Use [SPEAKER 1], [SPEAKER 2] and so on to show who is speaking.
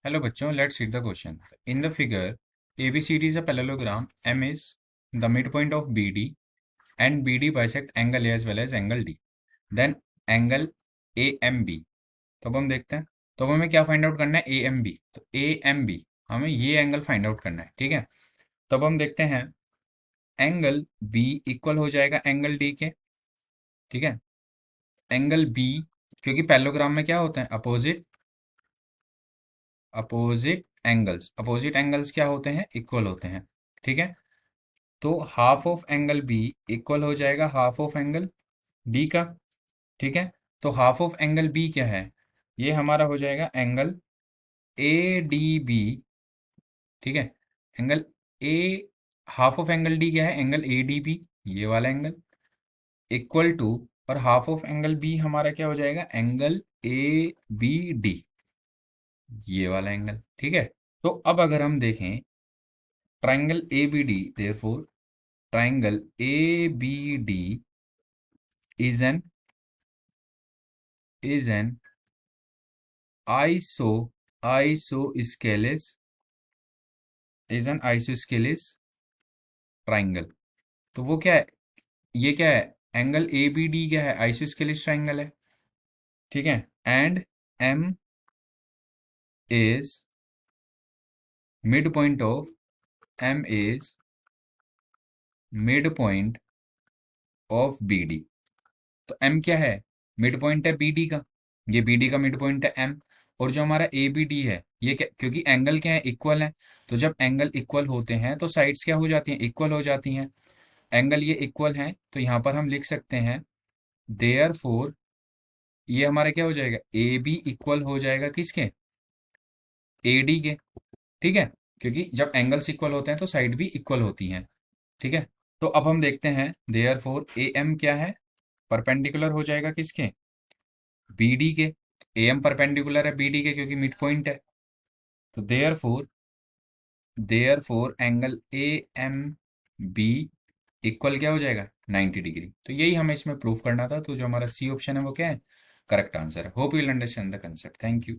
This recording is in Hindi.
[SPEAKER 1] Hello bachcho, let's read the question. In the figure, ABCD is a parallelogram. M is the midpoint of BD and BD bisect angle A as well as angle D. Then angle AMB. तो अब हम देखते हैं। तो अब हमें क्या फाइंड आउट करना है? AMB। तो AMB हमें ये एंगल फाइंड आउट करना है, ठीक है। तो अब हम देखते हैं, एंगल B इक्वल हो जाएगा एंगल D के, ठीक है। एंगल B, क्योंकि पैरेललोग्राम में क्या होते हैं? अपोजिट एंगल्स क्या होते हैं? इक्वल होते हैं, ठीक है। तो half of angle B equal हो जाएगा हाफ ऑफ एंगल डी का, ठीक है। तो हाफ ऑफ एंगल बी क्या है? ये हमारा हो जाएगा एंगल ए डी बी, ठीक है। Angle A, half of angle D क्या है? एंगल ए डी बी, ये वाला एंगल, इक्वल टू, और हाफ ऑफ एंगल बी हमारा क्या हो जाएगा? एंगल ए बी डी, ये वाला एंगल, ठीक है। तो अब अगर हम देखें triangle A B D, therefore triangle ABD is an iso isosceles triangle। तो वो क्या है? ये क्या है? एंगल ABD क्या है? आइसोस्केलिस ट्राइंगल है, ठीक है। And M is mid point of M is mid point of BD। तो M क्या है? मिड पॉइंट है BD का, ये BD का मिड पॉइंट है M। और जो हमारा ABD है ये क्या? क्योंकि एंगल क्या है? इक्वल है। तो जब एंगल इक्वल होते हैं तो साइड्स क्या हो जाती हैं? इक्वल हो जाती हैं। एंगल ये इक्वल है, तो यहाँ पर हम लिख सकते हैं देयर फोर, ये हमारा क्या हो जाएगा? AB इक्वल हो जाएगा किसके? AD के, ठीक है। क्योंकि जब एंगल्स इक्वल होते हैं तो साइड भी इक्वल होती हैं, ठीक है। तो अब हम देखते हैं देयर फोर AM क्या है? परपेंडिकुलर हो जाएगा किसके? BD के। AM परपेंडिकुलर है BD के क्योंकि मिड पॉइंट है। तो therefore angle AMB equal क्या हो जाएगा? 90 डिग्री। तो यही हमें इसमें प्रूफ करना था। तो जो हमारा सी ऑप्शन है वो क्या है? करेक्ट आंसर है। Hope you will understand the concept. Thank you.